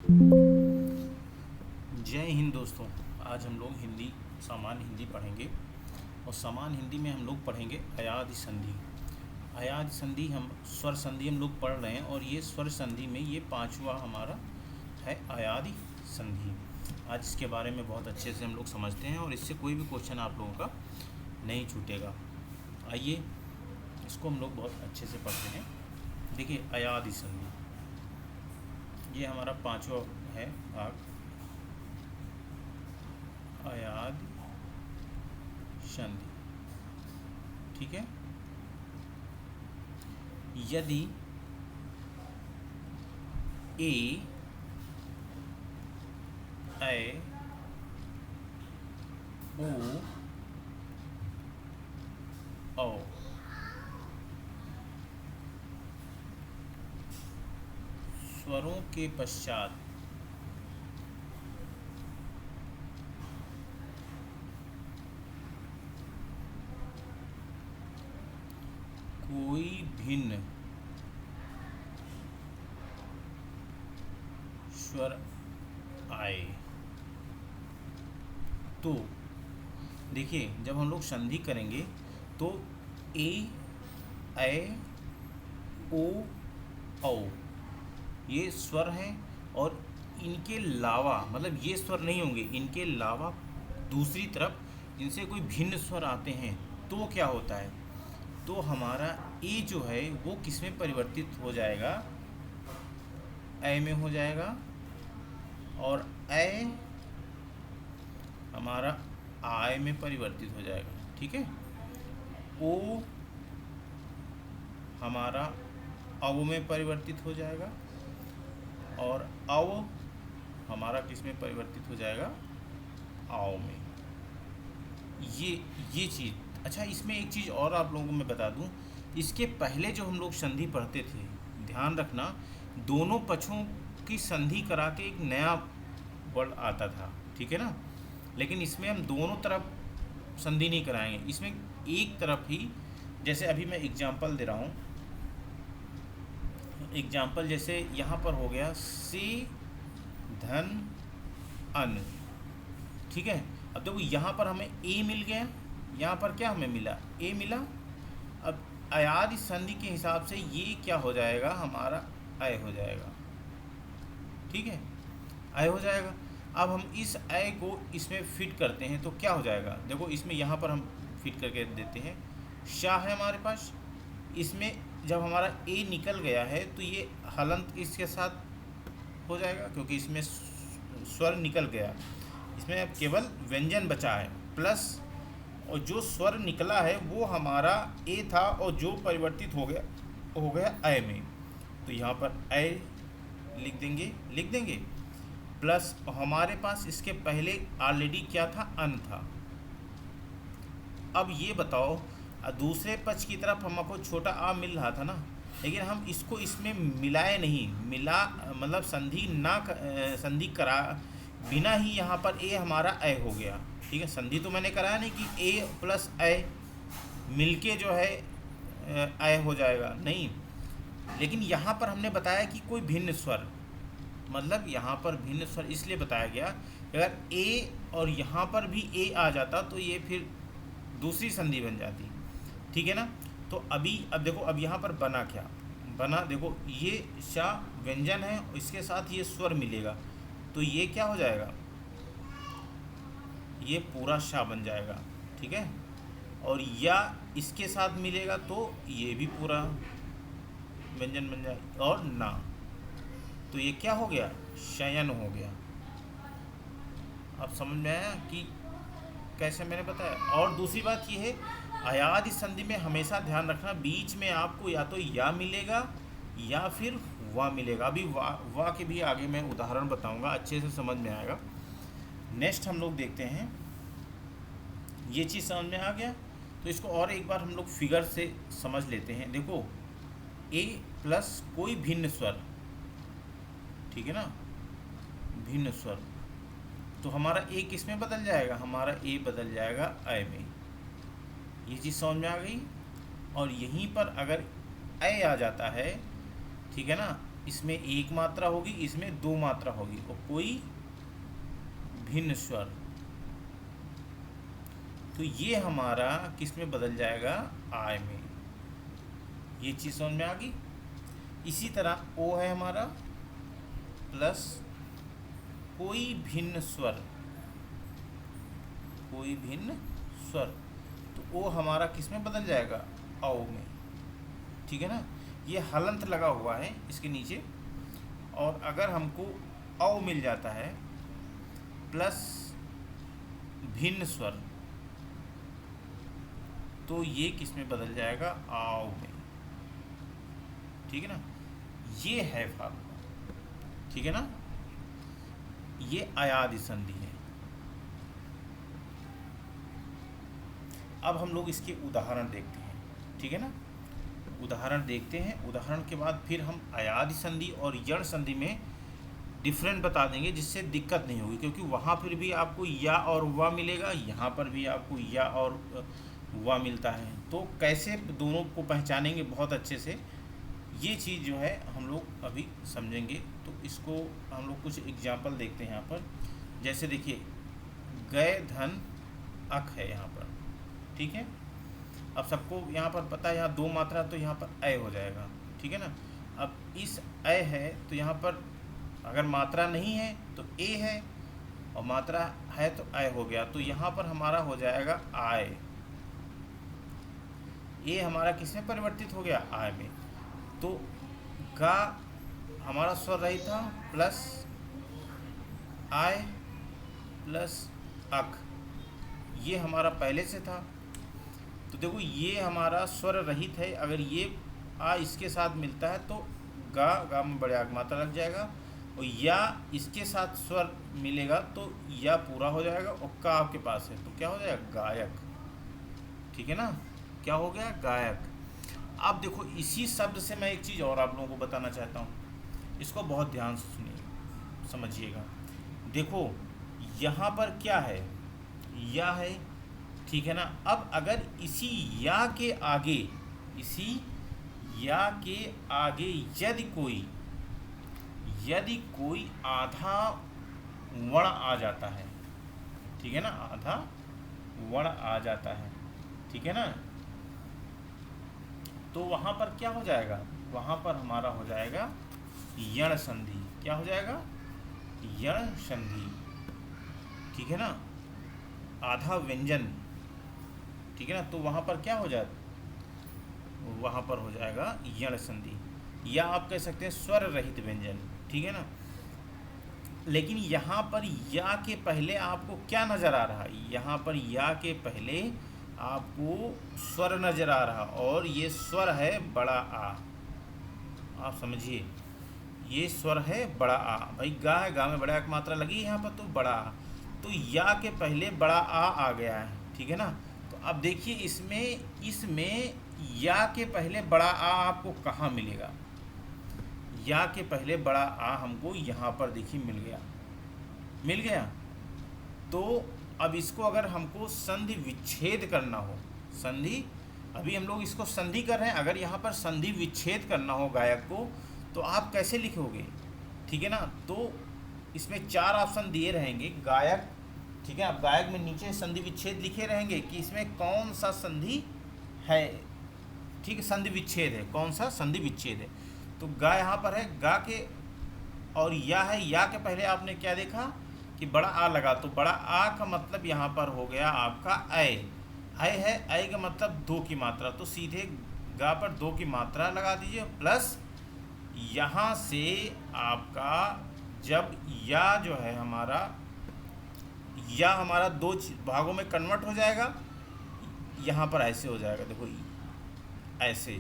जय हिंद दोस्तों। आज हम लोग हिंदी सामान्य हिंदी पढ़ेंगे और सामान्य हिंदी में हम लोग पढ़ेंगे अयाद संधि। अयाद संधि हम स्वर संधि हम लोग पढ़ रहे हैं और ये स्वर संधि में ये पांचवा हमारा है अयाद संधि। आज इसके बारे में बहुत अच्छे से हम लोग समझते हैं और इससे कोई भी क्वेश्चन आप लोगों का नहीं छूटेगा। आइए इसको हम लोग बहुत अच्छे से पढ़ते हैं। देखिए अयाद संधि ये हमारा पांचवा है भाग, अयाद संधि। ठीक है। यदि ए ऐ ओ औ स्वरों के पश्चात कोई भिन्न स्वर आए तो देखिए जब हम लोग संधि करेंगे तो ए ऐ ओ औ ये स्वर हैं और इनके अलावा मतलब ये स्वर नहीं होंगे, इनके अलावा दूसरी तरफ इनसे कोई भिन्न स्वर आते हैं तो क्या होता है, तो हमारा ए जो है वो किस में परिवर्तित हो जाएगा, ऐ में हो जाएगा और ऐ हमारा आय में परिवर्तित हो जाएगा। ठीक है। ओ हमारा अव में परिवर्तित हो जाएगा और अव हमारा किस में परिवर्तित हो जाएगा, आओ में। ये चीज़ अच्छा, इसमें एक चीज़ और आप लोगों को मैं बता दूं, इसके पहले जो हम लोग संधि पढ़ते थे, ध्यान रखना दोनों पक्षों की संधि करा के एक नया वर्ड आता था। ठीक है ना। लेकिन इसमें हम दोनों तरफ संधि नहीं कराएंगे, इसमें एक तरफ ही। जैसे अभी मैं एग्जांपल दे रहा हूँ, एग्जाम्पल जैसे यहाँ पर हो गया से धन अन। ठीक है। अब देखो यहाँ पर हमें ए मिल गया, यहाँ पर क्या हमें मिला, ए मिला। अब अयाद संधि के हिसाब से ये क्या हो जाएगा, हमारा अय हो जाएगा। ठीक है, अय हो जाएगा। अब हम इस अय को इसमें फिट करते हैं तो क्या हो जाएगा, देखो इसमें यहाँ पर हम फिट करके देते हैं, शाह है हमारे पास। इसमें जब हमारा ए निकल गया है तो ये हलंत इसके साथ हो जाएगा क्योंकि इसमें स्वर निकल गया, इसमें अब केवल व्यंजन बचा है प्लस, और जो स्वर निकला है वो हमारा ए था और जो परिवर्तित हो गया अय में, तो यहाँ पर अय लिख देंगे प्लस हमारे पास इसके पहले ऑलरेडी क्या था, अन था। अब ये बताओ दूसरे पक्ष की तरफ हमको छोटा आ मिल रहा था ना, लेकिन हम इसको इसमें मिलाए नहीं, मिला मतलब संधि करा बिना ही यहाँ पर ए हमारा अय हो गया। ठीक है, संधि तो मैंने कराया नहीं कि ए प्लस अय मिलके जो है अय हो जाएगा, नहीं। लेकिन यहाँ पर हमने बताया कि कोई भिन्न स्वर, मतलब यहाँ पर भिन्न स्वर इसलिए बताया गया अगर ए और यहाँ पर भी ए आ जाता तो ये फिर दूसरी संधि बन जाती। ठीक है ना। तो अब देखो अब यहाँ पर बना क्या बना, देखो ये शा व्यंजन है, इसके साथ ये स्वर मिलेगा तो ये क्या हो जाएगा, ये पूरा शा बन जाएगा। ठीक है। और या इसके साथ मिलेगा तो ये भी पूरा व्यंजन बन जाएगा, और ना तो ये क्या हो गया, शयन हो गया। अब समझ में आया कि कैसे मैंने बताया। और दूसरी बात ये है, अयाद संधि में हमेशा ध्यान रखना बीच में आपको या तो या मिलेगा या फिर वा मिलेगा। अभी वा के भी आगे मैं उदाहरण बताऊंगा, अच्छे से समझ में आएगा। नेक्स्ट हम लोग देखते हैं, ये चीज़ समझ में आ गया तो इसको और एक बार हम लोग फिगर से समझ लेते हैं। देखो ए प्लस कोई भिन्न स्वर, ठीक है ना, भिन्न स्वर, तो हमारा ए किस में बदल जाएगा, हमारा ए बदल जाएगा अय में। ये चीज़ समझ में आ गई। और यहीं पर अगर अय आ जाता है, ठीक है ना, इसमें एक मात्रा होगी, इसमें दो मात्रा होगी, और कोई भिन्न स्वर, तो ये हमारा किस में बदल जाएगा, आय में। ये चीज़ समझ में आ गई। इसी तरह ओ है हमारा प्लस कोई भिन्न स्वर, कोई भिन्न स्वर, तो ओ हमारा किस में बदल जाएगा, औ में। ठीक है ना, ये हलंत लगा हुआ है इसके नीचे, और अगर हमको औ मिल जाता है प्लस भिन्न स्वर, तो ये किस में बदल जाएगा, आओ में। ठीक है ना, ये है फार्मूला। ठीक है ना, ये अयादि संधि है। अब हम लोग इसके उदाहरण देखते हैं। ठीक है ना, उदाहरण देखते हैं। उदाहरण के बाद फिर हम अयादि संधि और यण संधि में डिफरेंट बता देंगे, जिससे दिक्कत नहीं होगी, क्योंकि वहाँ पर भी आपको या और वा मिलेगा, यहाँ पर भी आपको या और वा मिलता है। तो कैसे दोनों को पहचानेंगे बहुत अच्छे से, ये चीज़ जो है हम लोग अभी समझेंगे। तो इसको हम लोग कुछ एग्जाम्पल देखते हैं यहाँ पर। जैसे देखिए, गए धन अक है यहाँ पर। ठीक है, अब सबको यहाँ पर पता है यहाँ दो मात्रा, तो यहाँ पर अय हो जाएगा। ठीक है ना, अब इस अय है तो यहाँ पर अगर मात्रा नहीं है तो ए है, और मात्रा है तो अय हो गया, तो यहाँ पर हमारा हो जाएगा आय। ए हमारा किस में परिवर्तित हो गया, आय में। तो गा हमारा स्वर रहित था, प्लस आय प्लस अक, ये हमारा पहले से था। तो देखो ये हमारा स्वर रहित है, अगर ये आ इसके साथ मिलता है तो गा में बड़े आग मात्रा लग जाएगा, और या इसके साथ स्वर मिलेगा तो या पूरा हो जाएगा, और का आपके पास है तो क्या हो जाएगा, गायक। ठीक है ना, क्या हो गया, गायक। अब देखो इसी शब्द से मैं एक चीज़ और आप लोगों को बताना चाहता हूँ, इसको बहुत ध्यान से सुनिए, समझिएगा। देखो यहाँ पर क्या है, या है। ठीक है ना, अब अगर इसी या के आगे, इसी या के आगे यदि कोई आधा वर्ण आ जाता है, ठीक है ना, आधा वर्ण आ जाता है, ठीक है ना, तो वहाँ पर क्या हो जाएगा, वहाँ पर हमारा हो जाएगा यण संधि। क्या हो जाएगा, यण संधि। ठीक है ना, आधा व्यंजन। ठीक है ना, तो वहाँ पर क्या हो जाए, वहाँ पर हो जाएगा यण संधि, या आप कह सकते हैं स्वर रहित व्यंजन। ठीक है ना, लेकिन यहाँ पर या के पहले आपको क्या नज़र आ रहा है, यहाँ पर या के पहले आपको स्वर नज़र आ रहा, और ये स्वर है बड़ा आ। आप समझिए, ये स्वर है बड़ा आ। भाई गा है, गा में बड़ा एक मात्रा लगी यहाँ पर, तो बड़ा आ, तो या के पहले बड़ा आ गया है। ठीक है ना, तो अब देखिए इसमें या के पहले बड़ा आ आपको कहाँ मिलेगा, या के पहले बड़ा आ हमको यहाँ पर देखिए मिल गया। तो अब इसको अगर हमको संधि विच्छेद करना हो, संधि, अभी हम लोग इसको संधि कर रहे हैं, अगर यहाँ पर संधि विच्छेद करना हो गायक को, तो आप कैसे लिखोगे। ठीक है ना, तो इसमें चार ऑप्शन दिए रहेंगे गायक। ठीक है, अब गायक में नीचे संधि विच्छेद लिखे रहेंगे कि इसमें कौन सा संधि है। ठीक है, संधि विच्छेद है, कौन सा संधि विच्छेद है। तो गा यहाँ पर है, गा के और या है, या के पहले आपने क्या देखा कि बड़ा आ लगा, तो बड़ा आ का मतलब यहाँ पर हो गया आपका अय। अय है, अय का मतलब दो की मात्रा, तो सीधे गा पर दो की मात्रा लगा दीजिए, प्लस यहाँ से आपका जब या जो है हमारा, या हमारा दो भागों में कन्वर्ट हो जाएगा, यहाँ पर ऐसे हो जाएगा, देखो ऐसे।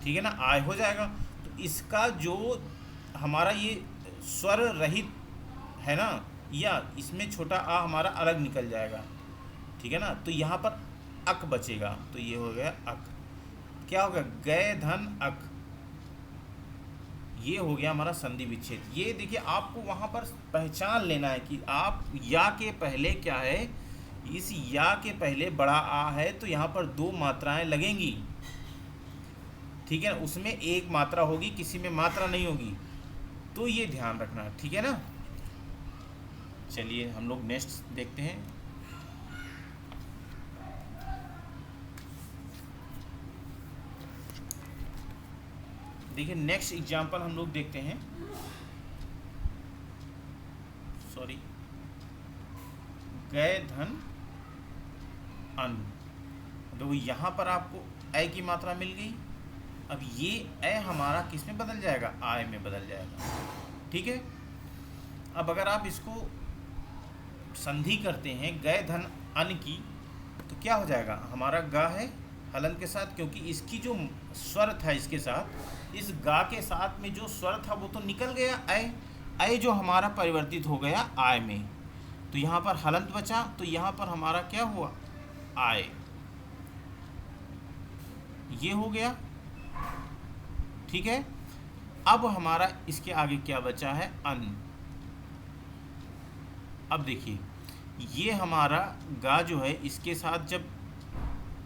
ठीक है ना, आय हो जाएगा। तो इसका जो हमारा ये स्वर रहित है ना, या इसमें छोटा आ हमारा अलग निकल जाएगा। ठीक है ना, तो यहाँ पर अक बचेगा, तो ये हो गया अक। क्या हो गया, गए धन अक, ये हो गया हमारा संधि विच्छेद। ये देखिए आपको वहाँ पर पहचान लेना है कि आप या के पहले क्या है, इस या के पहले बड़ा आ है, तो यहाँ पर दो मात्राएं लगेंगी। ठीक है ना, उसमें एक मात्रा होगी, किसी में मात्रा नहीं होगी, तो ये ध्यान रखना, ठीक है ना। चलिए हम लोग नेक्स्ट देखते हैं। देखिए नेक्स्ट एग्जाम्पल हम लोग देखते हैं, सॉरी, गए धन अन्न। देखो यहाँ पर आपको ए की मात्रा मिल गई। अब ये ए हमारा किस में बदल जाएगा, आय में बदल जाएगा, ठीक है। अब अगर आप इसको संधि करते हैं गए धन अन्न की, तो क्या हो जाएगा, हमारा गा है हलन के साथ, क्योंकि इसकी जो स्वर था इसके साथ, इस गा के साथ में जो स्वर था वो तो निकल गया, ऐ जो हमारा परिवर्तित हो गया आय में, तो यहाँ पर हलंत बचा, तो यहाँ पर हमारा क्या हुआ, आय, ये हो गया, ठीक है। अब हमारा इसके आगे क्या बचा है, अन्न। अब देखिए ये हमारा गा जो है इसके साथ जब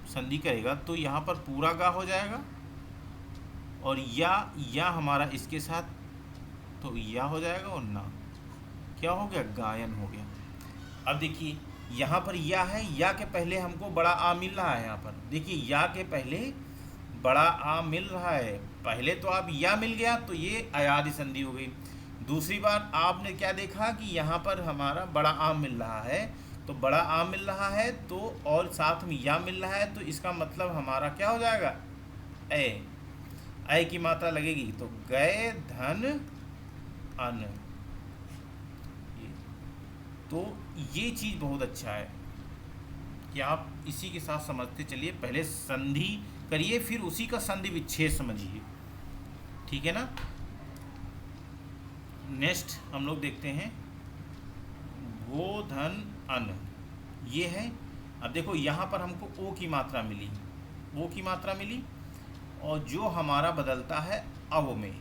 संधि करेगा तो यहाँ पर पूरा गा हो जाएगा, और या हमारा इसके साथ तो या हो जाएगा, और ना क्या हो गया, गायन हो गया। अब देखिए यहाँ पर या है, या के पहले हमको बड़ा आ मिल रहा है, यहाँ पर देखिए या के पहले बड़ा आ मिल रहा है, पहले तो आप या मिल गया तो ये अयादि संधि हो गई। दूसरी बार आपने क्या देखा कि यहाँ पर हमारा बड़ा आम मिल रहा है, तो बड़ा आम मिल रहा है तो और साथ में या मिल रहा है, तो इसका मतलब हमारा क्या हो जाएगा, ए की मात्रा लगेगी, तो गए धन अन्न। तो ये चीज़ बहुत अच्छा है कि आप इसी के साथ समझते चलिए, पहले संधि करिए फिर उसी का संधि विच्छेद समझिए, ठीक है ना। नेक्स्ट हम लोग देखते हैं गो धन अन्न, ये है। अब देखो यहाँ पर हमको ओ की मात्रा मिली, ओ की मात्रा मिली, और जो हमारा बदलता है अव में।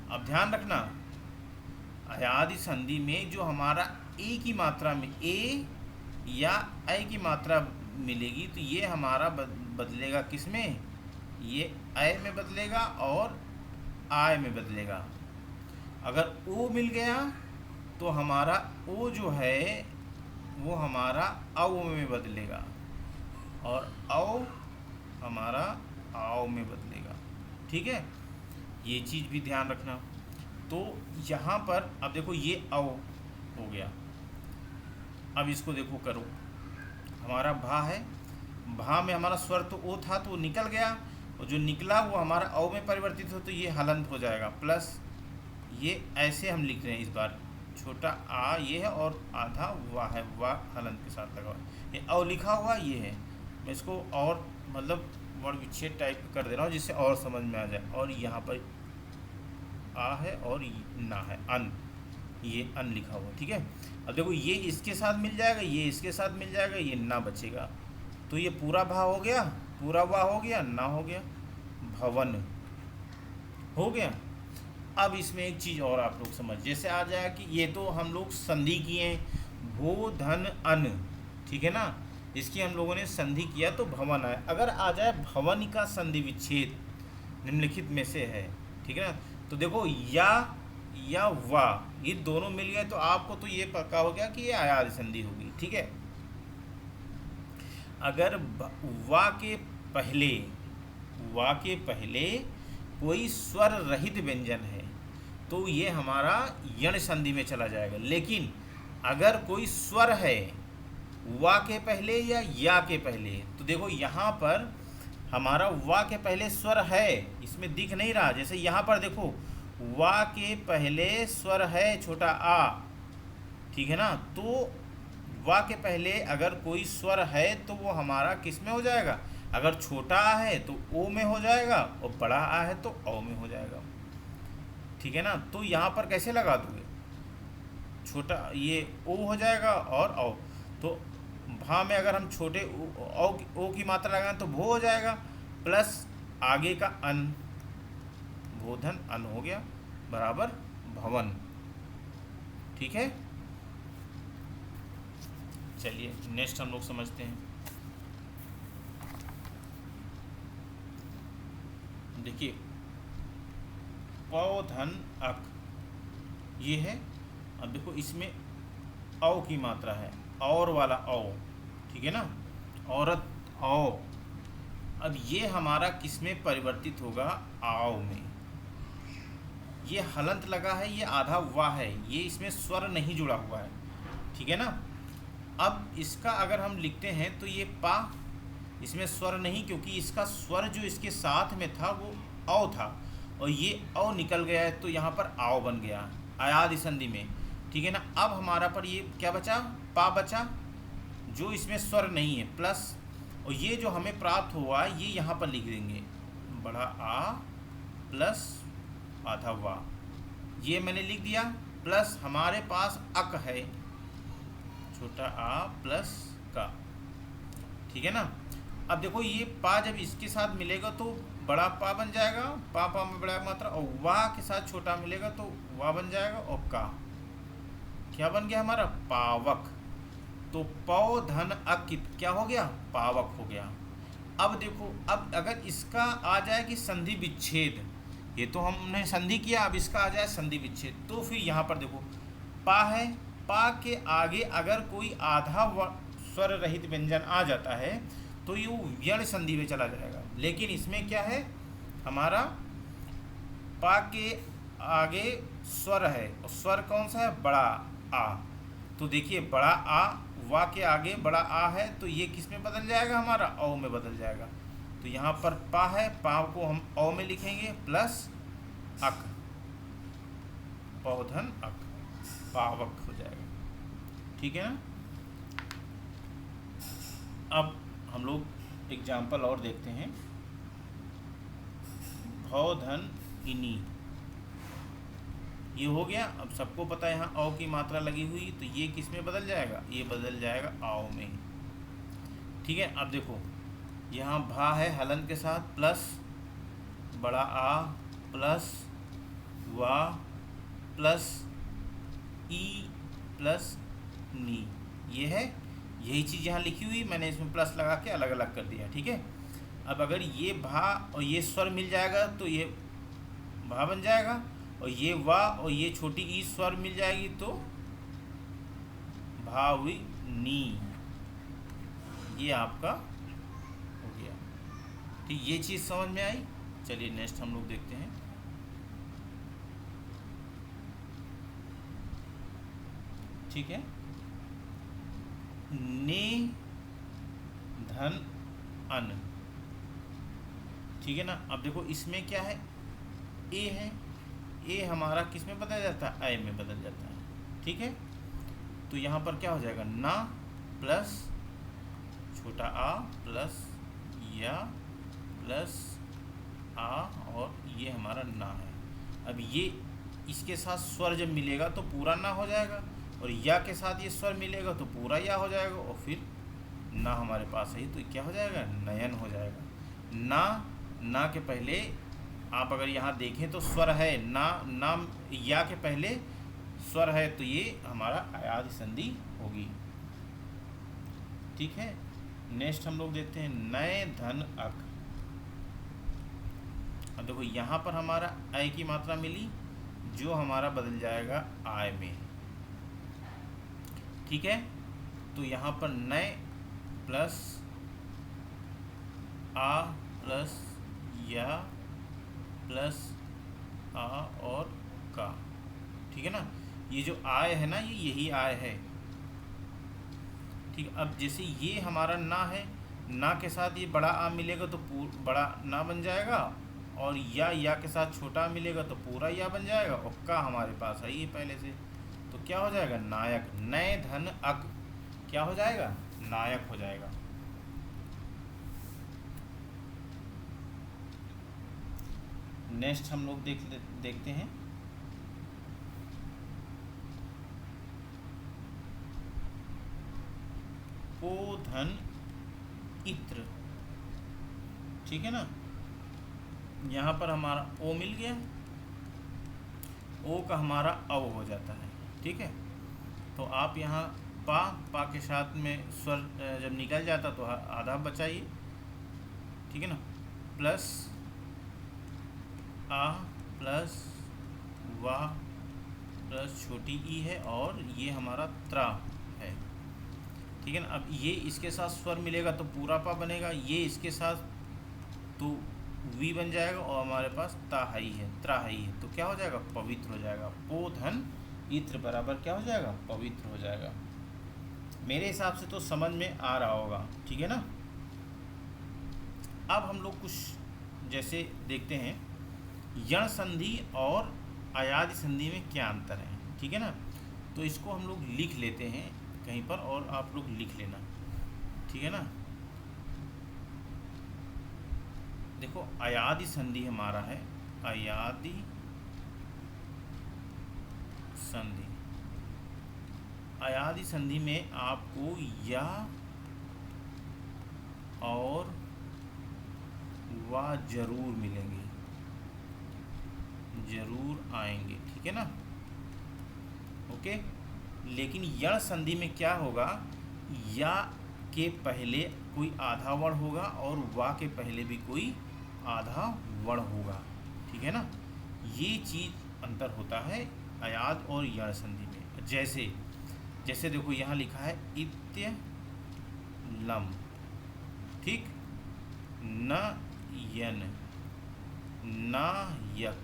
अब ध्यान रखना अयादि संधि में जो हमारा ए की मात्रा में ए या ऐ की मात्रा मिलेगी, तो ये हमारा बदलेगा किस में, ये ऐ में बदलेगा और आय में बदलेगा। अगर ओ मिल गया तो हमारा ओ जो है वो हमारा औ में बदलेगा, और औ हमारा आओ में बदलेगा, ठीक है। ये चीज़ भी ध्यान रखना। तो यहाँ पर अब देखो ये औ हो गया, अब इसको देखो करो, हमारा भा है, भा में हमारा स्वर तो ओ था तो वो निकल गया, और जो निकला वो हमारा औ में परिवर्तित हो, तो ये हलंत हो जाएगा, प्लस ये ऐसे हम लिख रहे हैं, इस बार छोटा आ ये है और आधा वाह है, वाह हलंत के साथ लगा हुआ, ये औ लिखा हुआ ये है। मैं इसको और मतलब वर्ण विच्छेद टाइप कर दे रहा हूँ जिससे और समझ में आ जाए। और यहाँ पर आ है और ना है, अन, ये अन लिखा हुआ, ठीक है। अब देखो ये इसके साथ मिल जाएगा, ये इसके साथ मिल जाएगा, ये ना बचेगा, तो ये पूरा भा हो गया, पूरा वाह हो गया, ना हो गया, भवन हो गया। अब इसमें एक चीज़ और आप लोग समझ, जैसे आ जाए कि ये तो हम लोग संधि किए हैं भो धन अन, ठीक है ना, इसकी हम लोगों ने संधि किया तो भवन आए। अगर आ जाए भवन का संधि विच्छेद निम्नलिखित में से है, ठीक है ना, तो देखो या वाह ये दोनों मिल गए तो आपको तो ये पक्का हो गया कि ये अयादि संधि होगी, ठीक है। अगर वा के पहले कोई स्वर रहित व्यंजन है तो ये हमारा यण संधि में चला जाएगा। लेकिन अगर कोई स्वर है वा के पहले या के पहले, तो देखो यहाँ पर हमारा वा के पहले स्वर है, इसमें दिख नहीं रहा, जैसे यहाँ पर देखो वा के पहले स्वर है छोटा आ, ठीक है ना, तो वा के पहले अगर कोई स्वर है तो वो हमारा किस में हो जाएगा, अगर छोटा आ है तो ओ में हो जाएगा, और बड़ा आ है तो औ में हो जाएगा, ठीक है ना। तो यहाँ पर कैसे लगा दोगे, छोटा ये ओ हो जाएगा और औ, तो भा में अगर हम छोटे ओ की मात्रा लगाएं तो भो हो जाएगा, प्लस आगे का अन, भोधन अन हो गया बराबर भवन, ठीक है। चलिए नेक्स्ट हम लोग समझते हैं। अब देखिए पौ धन अक ये है। अब देखो इसमें औ की मात्रा है, और वाला औ, ठीक है ना, औरत औ। अब ये हमारा किस में परिवर्तित होगा, आओ में। ये हलंत लगा है, ये आधा हुआ है, ये इसमें स्वर नहीं जुड़ा हुआ है, ठीक है ना। अब इसका अगर हम लिखते हैं तो ये पा, इसमें स्वर नहीं, क्योंकि इसका स्वर जो इसके साथ में था वो औ था, और ये औ निकल गया है तो यहाँ पर आओ बन गया अयादि संधि में, ठीक है ना। अब हमारा पर ये क्या बचा, पा बचा, जो इसमें स्वर नहीं है, प्लस, और ये जो हमें प्राप्त हुआ है ये यहाँ पर लिख देंगे, बड़ा आ प्लस आधा वा, ये मैंने लिख दिया। प्लस हमारे पास अक है, छोटा आ प्लस का, ठीक है ना। अब देखो ये पा जब इसके साथ मिलेगा तो बड़ा पा बन जाएगा, पा पा में बड़ा मात्रा, और वाह के साथ छोटा मिलेगा तो वाह बन जाएगा, और का क्या बन गया हमारा, पावक। तो पौ धन अक क्या हो गया, पावक हो गया। अब देखो, अब अगर इसका आ जाए कि संधि विच्छेद, ये तो हमने संधि किया, अब इसका आ जाए संधि विच्छेद, तो फिर यहाँ पर देखो पा है, पा के आगे अगर कोई आधा स्वर रहित व्यंजन आ जाता है तो ये व्यण संधि में चला जाएगा। लेकिन इसमें क्या है, हमारा पा के आगे स्वर है, और स्वर कौन सा है, बड़ा आ। तो देखिए बड़ा आ, वा के आगे बड़ा आ है, तो ये किस में बदल जाएगा, हमारा औ में बदल जाएगा। तो यहाँ पर पा है, पा को हम औ में लिखेंगे, प्लस अक, पौधन अक, पावक हो जाएगा, ठीक है ना। अब हम लोग एग्जाम्पल और देखते हैं। भौधन इनी, ये हो गया। अब सबको पता है यहाँ औ की मात्रा लगी हुई, तो ये किस में बदल जाएगा, ये बदल जाएगा आओ में, ठीक है। अब देखो यहाँ भा है हलन के साथ, प्लस बड़ा आ प्लस वा प्लस ई प्लस नी, ये है, यही चीज़ यहाँ लिखी हुई, मैंने इसमें प्लस लगा के अलग अलग कर दिया, ठीक है। अब अगर ये भा और ये स्वर मिल जाएगा तो ये भा बन जाएगा, और ये वा और ये छोटी ई स्वर मिल जाएगी तो भा हुई नी, ये आपका हो गया, ठीक। ये चीज़ समझ में आई। चलिए नेक्स्ट हम लोग देखते हैं। ठीक है, ने धन अन, ठीक है ना। अब देखो इसमें क्या है, ए है, ए हमारा किस में बदल जाता है, आय में बदल जाता है, ठीक है। तो यहाँ पर क्या हो जाएगा, ना प्लस छोटा आ प्लस या प्लस आ, और ये हमारा ना है। अब ये इसके साथ स्वर जब मिलेगा तो पूरा ना हो जाएगा, और या के साथ ये स्वर मिलेगा तो पूरा या हो जाएगा, और फिर ना हमारे पास है तो क्या हो जाएगा, नयन हो जाएगा। ना के पहले आप अगर यहाँ देखें तो स्वर है, ना या के पहले स्वर है, तो ये हमारा अयादि संधि होगी, ठीक है। नेक्स्ट हम लोग देखते हैं नए धन अक। अब देखो यहाँ पर हमारा अय की मात्रा मिली, जो हमारा बदल जाएगा आय में, ठीक है। तो यहाँ पर नए प्लस आ प्लस या प्लस आ और का, ठीक है ना। ये जो आय है ना, ये यही आय है, ठीक। अब जैसे ये हमारा ना है, ना के साथ ये बड़ा आ मिलेगा तो बड़ा ना बन जाएगा, और या के साथ छोटा मिलेगा तो पूरा या बन जाएगा, और का हमारे पास है ये पहले से, तो क्या हो जाएगा, नायक। नए धन अक क्या हो जाएगा, नायक हो जाएगा। नेक्स्ट हम लोग देखते हैं को धन इत्र, ठीक है ना। यहाँ पर हमारा ओ मिल गया, ओ का हमारा अव हो जाता है, ठीक है। तो आप यहाँ पा के साथ में स्वर जब निकल जाता तो आधा बचाइए, ठीक है ना, प्लस आ प्लस वा प्लस छोटी ई है और ये हमारा त्रा है, ठीक है ना। अब ये इसके साथ स्वर मिलेगा तो पूरा पा बनेगा, ये इसके साथ तो वी बन जाएगा और हमारे पास ताहाई है, त्राहाई है, तो क्या हो जाएगा, पवित्र हो जाएगा। पो धन इत्र बराबर क्या हो जाएगा, पवित्र हो जाएगा। मेरे हिसाब से तो समझ में आ रहा होगा, ठीक है ना। अब हम लोग कुछ जैसे देखते हैं यण संधि और अयादि संधि में क्या अंतर है, ठीक है ना। तो इसको हम लोग लिख लेते हैं कहीं पर और आप लोग लिख लेना, ठीक है ना। देखो अयादि संधि हमारा है, अयादि संधि, अयादि संधि में आपको या और वा जरूर मिलेंगे, जरूर आएंगे, ठीक है ना। ओके, लेकिन यण संधि में क्या होगा, या के पहले कोई आधा वर्ण होगा और वा के पहले भी कोई आधा वर्ण होगा, ठीक है ना। ये चीज़ अंतर होता है अयाद और यण संधि में। जैसे जैसे देखो यहाँ लिखा है इत्य लम, ठीक, न यन, ना यक।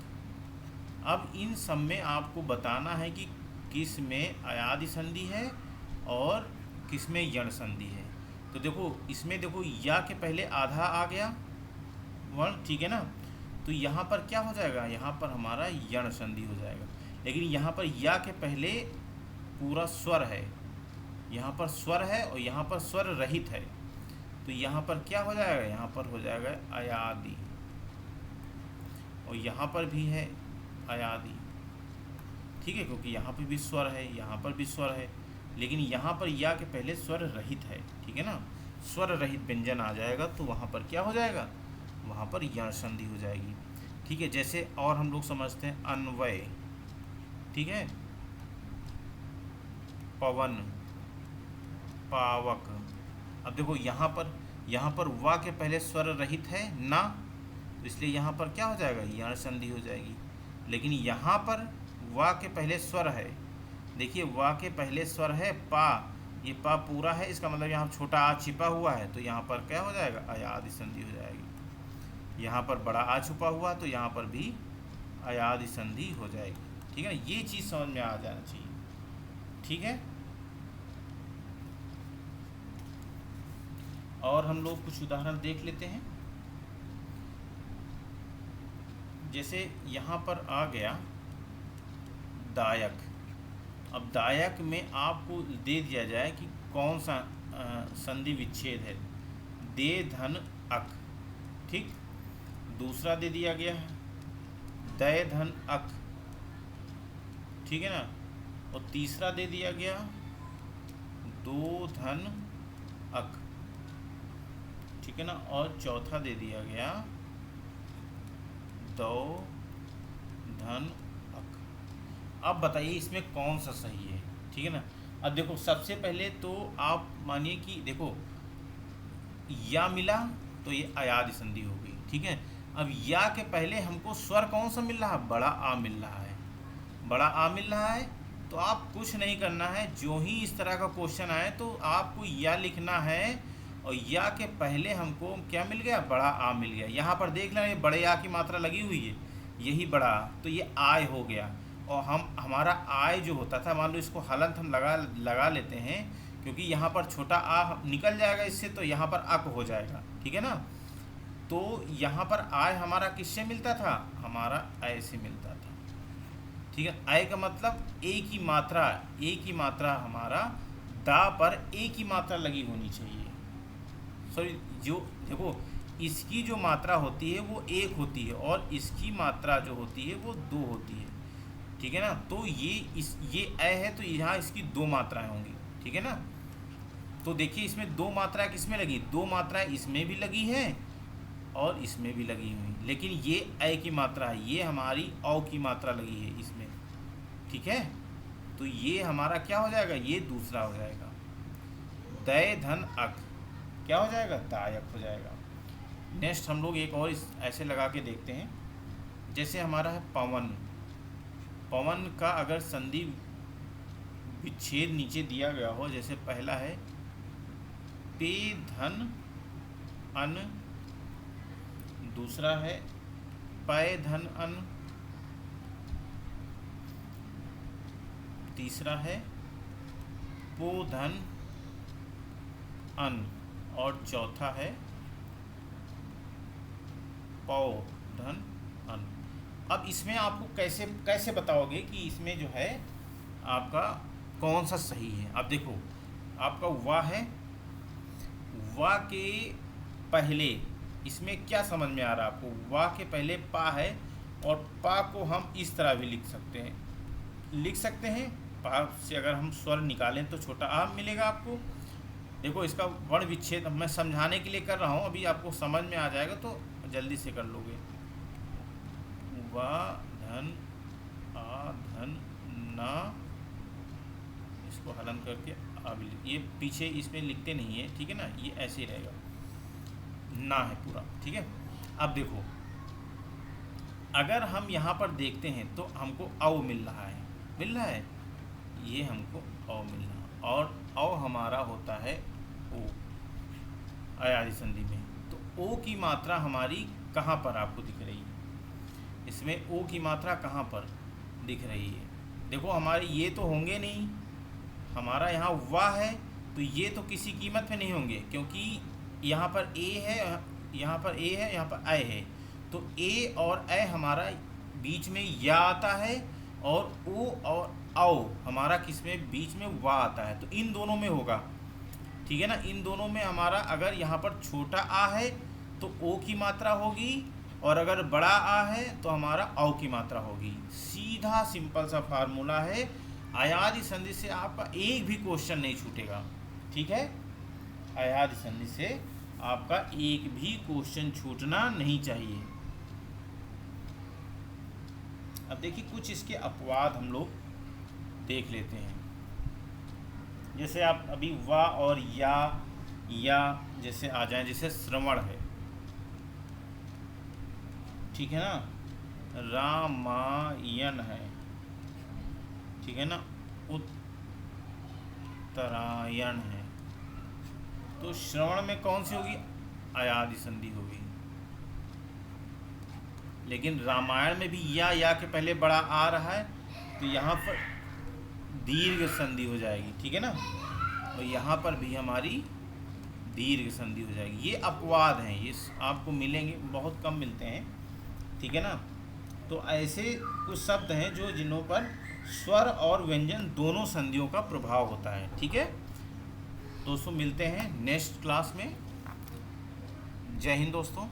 अब इन सब में आपको बताना है कि किस में अयादि संधि है और किस में यण संधि है। तो देखो इसमें देखो या के पहले आधा आ गया वर्ण, ठीक है ना, तो यहाँ पर क्या हो जाएगा, यहाँ पर हमारा यण संधि हो जाएगा। लेकिन यहाँ पर या के पहले पूरा स्वर है, यहाँ पर स्वर है और यहाँ पर स्वर रहित है, तो यहाँ पर क्या हो जाएगा, यहाँ पर हो जाएगा अयादि, और यहाँ पर भी है अयादि, ठीक है, क्योंकि यहाँ पर भी स्वर है, यहाँ पर भी स्वर है, लेकिन यहाँ पर या के पहले स्वर रहित है, ठीक है ना। स्वर रहित व्यंजन आ जाएगा तो वहाँ पर क्या हो जाएगा, वहाँ पर यण संधि हो जाएगी, ठीक है। जैसे और हम लोग समझते हैं अन्वय, ठीक है, पवन, पावक। अब देखो यहाँ पर वा के पहले स्वर रहित है ना, तो इसलिए यहाँ पर क्या हो जाएगा, यण संधि हो जाएगी। लेकिन यहाँ पर वा के पहले स्वर है, देखिए वा के पहले स्वर है पा, ये पा पूरा है, इसका मतलब यहाँ छोटा आ छिपा हुआ है, तो यहाँ पर क्या हो जाएगा, अयादि संधि हो जाएगी। यहाँ पर बड़ा आ छुपा हुआ तो यहाँ पर भी अयादि संधि हो जाएगी, ठीक है ना। ये चीज़ समझ में आ जाना चाहिए, ठीक है। और हम लोग कुछ उदाहरण देख लेते हैं। जैसे यहाँ पर आ गया दायक। अब दायक में आपको दे दिया जाए कि कौन सा संधि विच्छेद है, दे धन अक, ठीक। दूसरा दे दिया गया है दय धन अक, ठीक है ना। और तीसरा दे दिया गया दो धन अक, ठीक है ना। और चौथा दे दिया गया दो धन अक। अब बताइए इसमें कौन सा सही है, ठीक है ना। अब देखो सबसे पहले तो आप मानिए कि देखो या मिला तो ये अयादि संधि हो गई, ठीक है। अब या के पहले हमको स्वर कौन सा मिल रहा है, बड़ा आ मिल रहा है, बड़ा आ मिल रहा है, तो आप कुछ नहीं करना है, जो ही इस तरह का क्वेश्चन आए तो आपको या लिखना है, और या के पहले हमको क्या मिल गया, बड़ा आ मिल गया। यहाँ पर देख लेना ये बड़े आ की मात्रा लगी हुई है, यही बड़ा, तो ये आय हो गया। और हमारा आय जो होता था, मान लो इसको हलंत हम लगा लेते हैं, क्योंकि यहाँ पर छोटा आ निकल जाएगा इससे, तो यहाँ पर अक हो जाएगा, ठीक है ना। तो यहाँ पर आय हमारा किससे मिलता था, हमारा ऐ से मिलता था, ठीक है। आय का मतलब ए की मात्रा हमारा दा पर ए की मात्रा लगी होनी चाहिए। सॉरी, जो देखो इसकी जो मात्रा होती है वो एक होती है और इसकी मात्रा जो होती है वो दो होती है, ठीक है ना। तो ये ऐ है तो यहाँ इसकी दो मात्राएं होंगी, ठीक है ना। तो देखिए इसमें दो मात्राएं किसमें लगी, दो मात्राएं इसमें भी लगी है और इसमें भी लगी हुई, लेकिन ये ऐ की मात्रा है, ये हमारी औ की मात्रा लगी है इसमें, ठीक है। तो ये हमारा क्या हो जाएगा, ये दूसरा हो जाएगा। दय धन अक क्या हो जाएगा, दायक हो जाएगा। नेक्स्ट हम लोग एक और ऐसे लगा के देखते हैं। जैसे हमारा है पवन, पवन का अगर संधि विच्छेद नीचे दिया गया हो, जैसे पहला है पे धन अन, दूसरा है पय धन अन, तीसरा है पो धन अन, और चौथा है पौ धन अन। अब इसमें आपको कैसे कैसे बताओगे कि इसमें जो है आपका कौन सा सही है। अब देखो आपका वाह है, वाह के पहले इसमें क्या समझ में आ रहा है आपको, वाह के पहले पा है, और पा को हम इस तरह भी लिख सकते हैं, पा से अगर हम स्वर निकालें तो छोटा आ मिलेगा आपको। देखो इसका वर्ण विच्छेद मैं समझाने के लिए कर रहा हूँ, अभी आपको समझ में आ जाएगा तो जल्दी से कर लोगे। वा धन आ धन ना, इसको हलन करके अब ये पीछे इसमें लिखते नहीं है, ठीक है ना, ये ऐसे ही रहेगा, ना है पूरा, ठीक है। अब देखो अगर हम यहाँ पर देखते हैं तो हमको औ मिल रहा है, ये हमको औ मिल रहा है, और औ हमारा होता है ओ अयादि संधि में। तो ओ की मात्रा हमारी कहाँ पर आपको दिख रही है, इसमें ओ की मात्रा कहाँ पर दिख रही है। देखो हमारे ये तो होंगे नहीं, हमारा यहाँ वाह है तो ये तो किसी कीमत पे नहीं होंगे, क्योंकि यहाँ पर ए है, यहाँ पर ए है, यहाँ पर ए है, तो ए और ए हमारा बीच में या आता है, और ओ और औ हमारा किस में बीच में वाह आता है, तो इन दोनों में होगा, ठीक है ना। इन दोनों में हमारा अगर यहाँ पर छोटा आ है तो ओ की मात्रा होगी, और अगर बड़ा आ है तो हमारा औ की मात्रा होगी। सीधा सिंपल सा फार्मूला है, अयादि संधि से आपका एक भी क्वेश्चन नहीं छूटेगा, ठीक है। अयादि संधि से आपका एक भी क्वेश्चन छूटना नहीं चाहिए। अब देखिए कुछ इसके अपवाद हम लोग देख लेते हैं। जैसे आप अभी वा और या जैसे आ जाए, जैसे श्रवण है, ठीक है ना, रामायण है, ठीक है ना, उत्तरायण है, तो श्रवण में कौन सी होगी, अयादि संधि होगी। लेकिन रामायण में भी या के पहले बड़ा आ रहा है, तो यहाँ पर दीर्घ संधि हो जाएगी, ठीक है ना, और यहाँ पर भी हमारी दीर्घ संधि हो जाएगी। ये अपवाद हैं, ये आपको मिलेंगे, बहुत कम मिलते हैं, ठीक है ना। तो ऐसे कुछ शब्द हैं जो जिन्हों पर स्वर और व्यंजन दोनों संधियों का प्रभाव होता है, ठीक है। दोस्तों मिलते हैं नेक्स्ट क्लास में। जय हिंद दोस्तों।